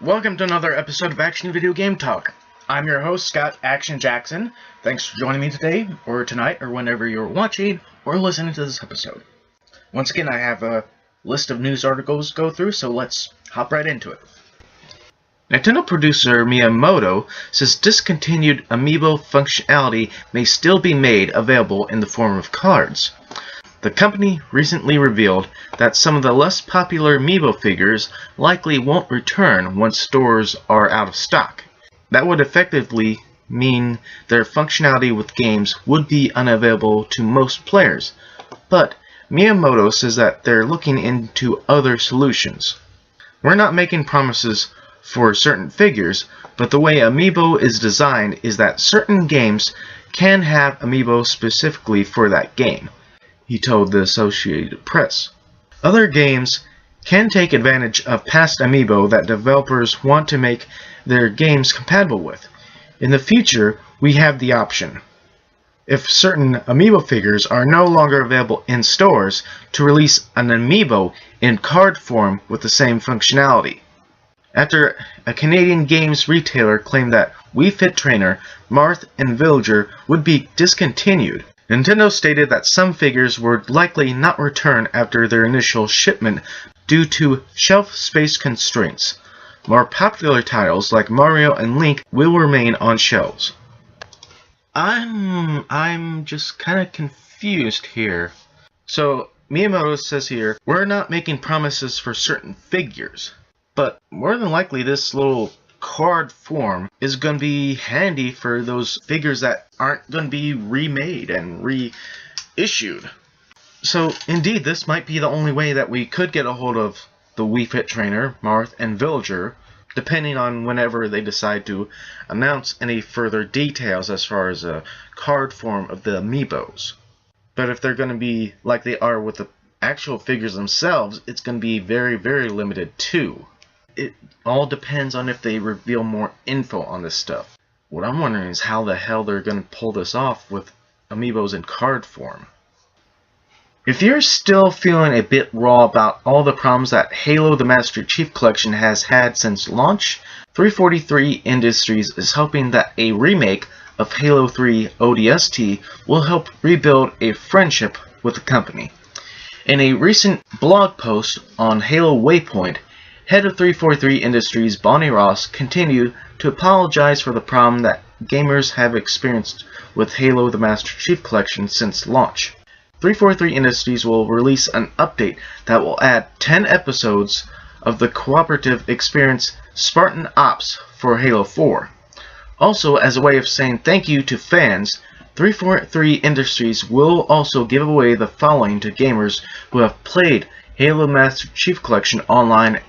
Welcome to another episode of Action Video Game Talk. I'm your host, Scott Action Jackson. Thanks for joining me today, or tonight, or whenever you're watching or listening to this episode. Once again, I have a list of news articles to go through, so let's hop right into it. Nintendo producer Miyamoto says discontinued Amiibo functionality may still be made available in the form of cards. The company recently revealed that some of the less popular Amiibo figures likely won't return once stores are out of stock. That would effectively mean their functionality with games would be unavailable to most players, but Miyamoto says that they're looking into other solutions. We're not making promises for certain figures, but the way Amiibo is designed is that certain games can have Amiibo specifically for that game, he told the Associated Press. Other games can take advantage of past Amiibo that developers want to make their games compatible with. In the future, we have the option, if certain Amiibo figures are no longer available in stores, to release an Amiibo in card form with the same functionality. After a Canadian games retailer claimed that Wii Fit Trainer, Marth, and Villager would be discontinued, Nintendo stated that some figures would likely not return after their initial shipment due to shelf space constraints. More popular titles like Mario and Link will remain on shelves. I'm just kind of confused here. So Miyamoto says here, we're not making promises for certain figures, but more than likely this little card form is going to be handy for those figures that aren't going to be remade and reissued. So indeed, this might be the only way that we could get a hold of the Wii Fit Trainer, Marth, and Villager, depending on whenever they decide to announce any further details as far as a card form of the Amiibos. But if they're going to be like they are with the actual figures themselves, it's going to be very, very limited too. It all depends on if they reveal more info on this stuff. What I'm wondering is how the hell they're going to pull this off with Amiibos in card form. If you're still feeling a bit raw about all the problems that Halo the Master Chief Collection has had since launch, 343 Industries is hoping that a remake of Halo 3 ODST will help rebuild a friendship with the company. In a recent blog post on Halo Waypoint, head of 343 Industries Bonnie Ross continued to apologize for the problem that gamers have experienced with Halo the Master Chief Collection since launch. 343 Industries will release an update that will add 10 episodes of the cooperative experience Spartan Ops for Halo 4. Also, as a way of saying thank you to fans, 343 Industries will also give away the following to gamers who have played Halo Master Chief Collection online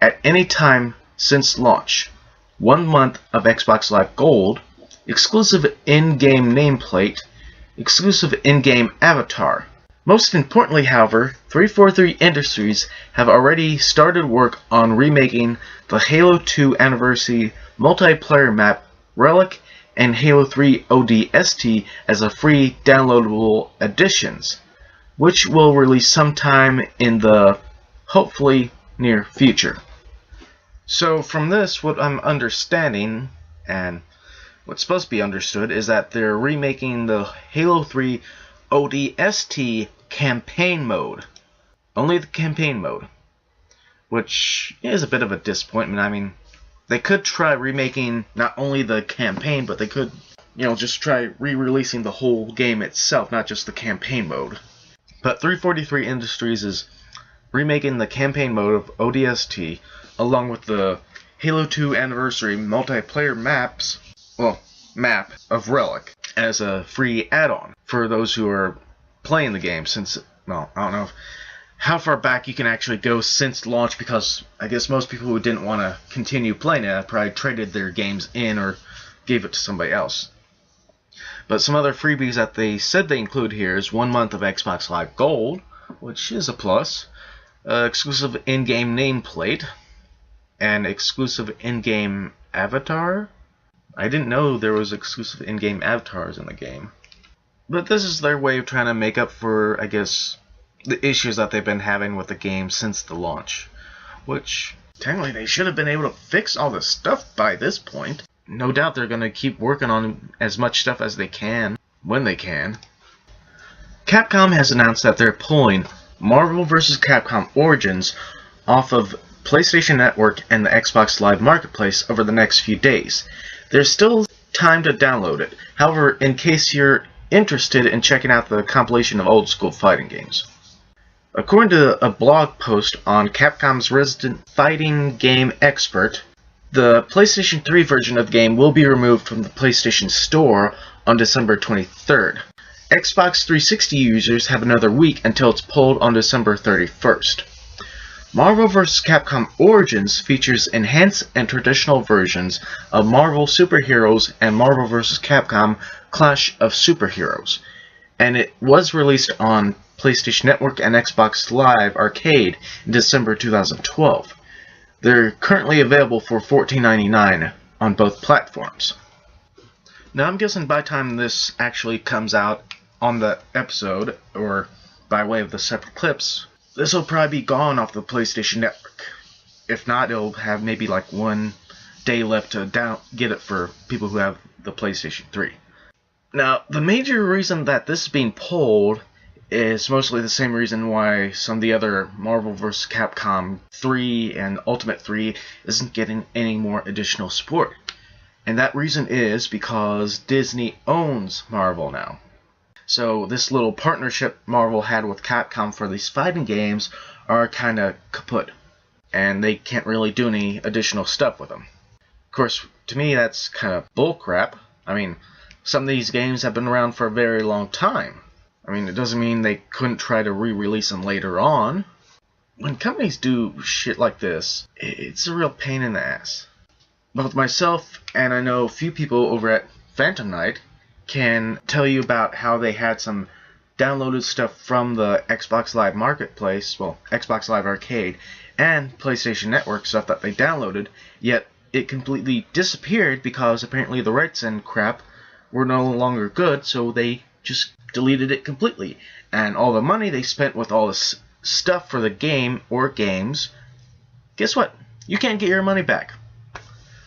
at any time since launch: 1 month of Xbox Live Gold, exclusive in-game nameplate, exclusive in-game avatar. Most importantly, however, 343 Industries have already started work on remaking the Halo 2 Anniversary multiplayer map Relic and Halo 3 ODST as a free downloadable editions, which will release sometime in the hopefully near future. So from this, what I'm understanding, and what's supposed to be understood, is that they're remaking the Halo 3 ODST campaign mode. Only the campaign mode. Which is a bit of a disappointment. I mean, they could try remaking not only the campaign, but they could, just try re-releasing the whole game itself, not just the campaign mode. But 343 Industries is remaking the campaign mode of ODST, along with the Halo 2 Anniversary multiplayer map of Relic, as a free add-on for those who are playing the game since, I don't know how far back you can actually go since launch, because I guess most people who didn't want to continue playing it probably traded their games in or gave it to somebody else. But some other freebies that they said they include here is 1 month of Xbox Live Gold, which is a plus, exclusive in-game nameplate, and exclusive in-game avatar. I didn't know there was exclusive in-game avatars in the game. But this is their way of trying to make up for, I guess, the issues that they've been having with the game since the launch. Which, Technically, they should have been able to fix all this stuff by this point. No doubt they're going to keep working on as much stuff as they can, when they can. Capcom has announced that they're pulling Marvel vs. Capcom Origins off of PlayStation Network and the Xbox Live Marketplace over the next few days. There's still time to download it. However, in case you're interested in checking out the compilation of old school fighting games. According to a blog post on Capcom's resident fighting game expert, the PlayStation 3 version of the game will be removed from the PlayStation Store on December 23rd. Xbox 360 users have another week until it's pulled on December 31st. Marvel vs. Capcom Origins features enhanced and traditional versions of Marvel Superheroes and Marvel vs. Capcom Clash of Superheroes, and it was released on PlayStation Network and Xbox Live Arcade in December 2012. They're currently available for $14.99 on both platforms. Now I'm guessing by the time this actually comes out on the episode, or by way of the separate clips, this will probably be gone off the PlayStation Network. If not, it'll have maybe like 1 day left to get it for people who have the PlayStation 3. Now, the major reason that this is being pulled is mostly the same reason why some of the other Marvel vs. Capcom 3 and Ultimate 3 isn't getting any more additional support. And that reason is because Disney owns Marvel now. So this little partnership Marvel had with Capcom for these fighting games are kind of kaput. And they can't really do any additional stuff with them. Of course, to me that's kind of bullcrap. I mean, some of these games have been around for a very long time. I mean, it doesn't mean they couldn't try to re-release them later on. When companies do shit like this, it's a real pain in the ass. Both myself and I know a few people over at Phantom Knight can tell you about how they had some downloaded stuff from the Xbox Live Marketplace, well, Xbox Live Arcade, and PlayStation Network stuff that they downloaded, yet it completely disappeared because apparently the rights and crap were no longer good, so they just deleted it completely. And all the money they spent with all this stuff for the game or games, guess what? You can't get your money back.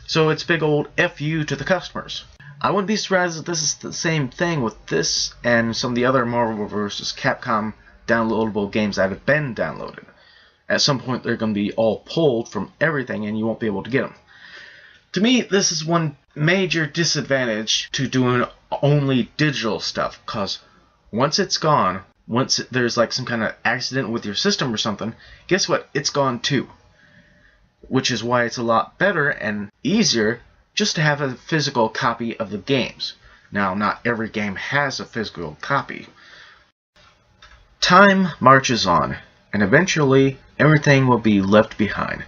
So it's big old FU to the customers. I wouldn't be surprised if this is the same thing with this and some of the other Marvel vs. Capcom downloadable games that have been downloaded. At some point they're going to be all pulled from everything and you won't be able to get them. To me, this is one major disadvantage to doing only digital stuff, because once it's gone, once there's like some kind of accident with your system or something, guess what? It's gone too. Which is why it's a lot better and easier just to have a physical copy of the games. Now, not every game has a physical copy. Time marches on, and eventually everything will be left behind.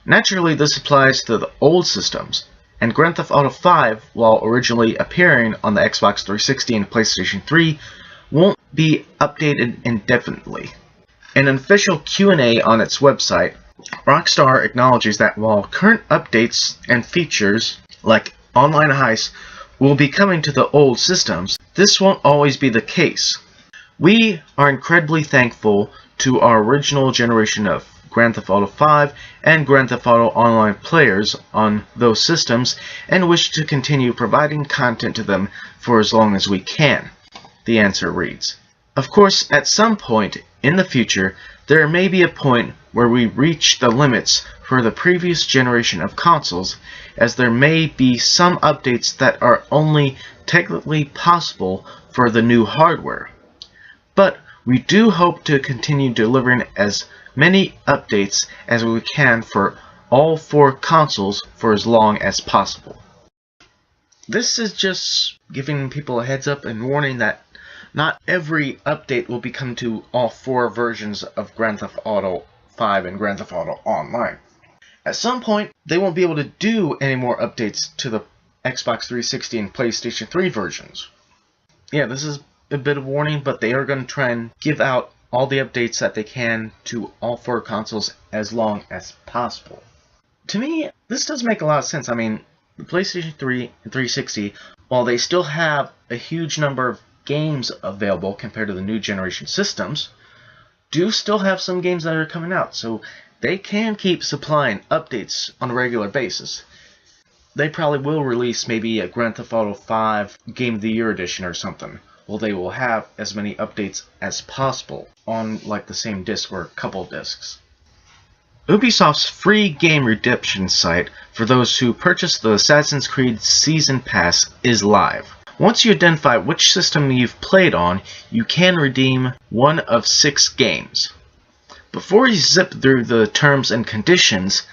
Naturally, this applies to the old systems, and Grand Theft Auto 5, while originally appearing on the Xbox 360 and PlayStation 3, won't be updated indefinitely. In an official Q&A on its website, Rockstar acknowledges that while current updates and features, like online heists, will be coming to the old systems, this won't always be the case. We are incredibly thankful to our original generation of Grand Theft Auto 5 and Grand Theft Auto Online players on those systems and wish to continue providing content to them for as long as we can, the answer reads. Of course, at some point in the future, there may be a point where we reach the limits for the previous generation of consoles, as there may be some updates that are only technically possible for the new hardware. But we do hope to continue delivering as many updates as we can for all 4 consoles for as long as possible. This is just giving people a heads up and warning that not every update will be coming to all 4 versions of Grand Theft Auto 5 and Grand Theft Auto Online. At some point, they won't be able to do any more updates to the Xbox 360 and PlayStation 3 versions. Yeah, this is a bit of warning, but they are going to try and give out all the updates that they can to all 4 consoles as long as possible. To me, this does make a lot of sense. I mean, the PlayStation 3 and 360, while they still have a huge number of games available compared to the new generation systems, do still have some games that are coming out, so they can keep supplying updates on a regular basis. They probably will release maybe a Grand Theft Auto 5 Game of the Year edition or something. Well, they will have as many updates as possible on like the same disc or a couple discs. Ubisoft's free game redemption site for those who purchase the Assassin's Creed Season Pass is live. Once you identify which system you've played on, you can redeem one of 6 games. Before you zip through the terms and conditions,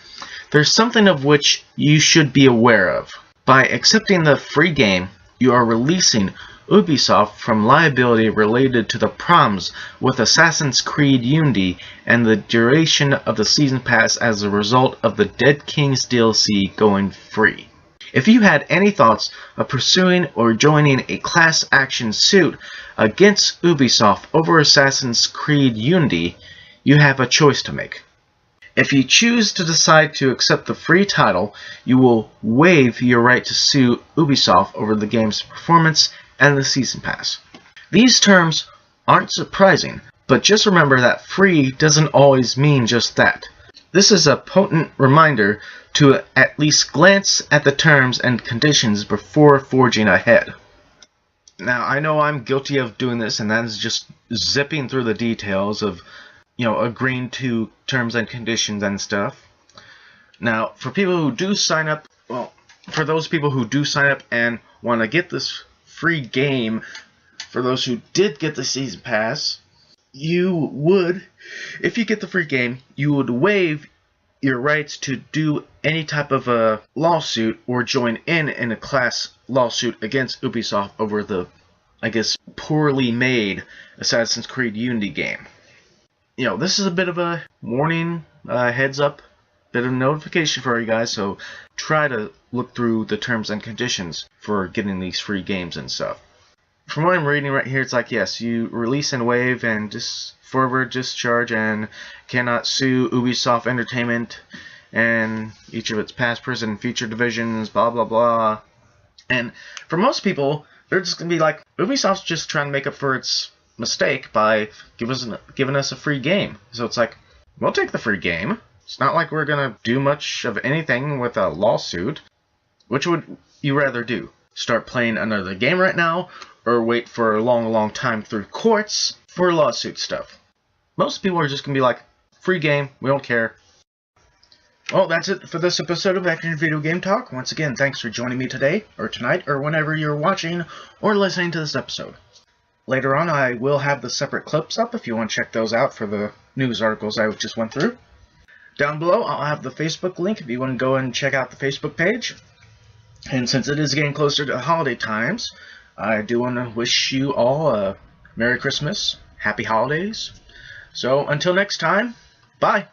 there's something of which you should be aware of. By accepting the free game, you are releasing Ubisoft from liability related to the problems with Assassin's Creed Unity and the duration of the Season Pass as a result of the Dead Kings DLC going free. If you had any thoughts of pursuing or joining a class action suit against Ubisoft over Assassin's Creed Unity, you have a choice to make. If you choose to decide to accept the free title, you will waive your right to sue Ubisoft over the game's performance and the Season Pass. These terms aren't surprising, but just remember that free doesn't always mean just that. This is a potent reminder to at least glance at the terms and conditions before forging ahead. Now, I know I'm guilty of doing this, and that is just zipping through the details of, agreeing to terms and conditions and stuff. Now, for people who do sign up, for those people who do sign up and want to get this free game, for those who did get the Season Pass, you would, if you get the free game, you would waive your rights to do any type of a lawsuit or join in a class lawsuit against Ubisoft over the, poorly made Assassin's Creed Unity game. This is a bit of a warning, heads up, bit of notification for you guys, so try to look through the terms and conditions for getting these free games and stuff. From what I'm reading right here, it's like, yes, you release and waive and forward discharge and cannot sue Ubisoft Entertainment and each of its past, present, and future divisions, blah, blah, blah. And for most people, they're just going to be like, Ubisoft's just trying to make up for its mistake by giving us a free game. So it's like, we'll take the free game. It's not like we're going to do much of anything with a lawsuit. Which would you rather do? Start playing another game right now, or wait for a long, long time through courts for lawsuit stuff? Most people are just going to be like, free game, we don't care. Well, that's it for this episode of Action Video Game Talk. Once again, thanks for joining me today, or tonight, or whenever you're watching or listening to this episode. Later on, I will have the separate clips up if you want to check those out for the news articles I just went through. Down below, I'll have the Facebook link if you want to go and check out the Facebook page. And since it is getting closer to holiday times, I do want to wish you all a Merry Christmas, Happy Holidays. So until next time, bye.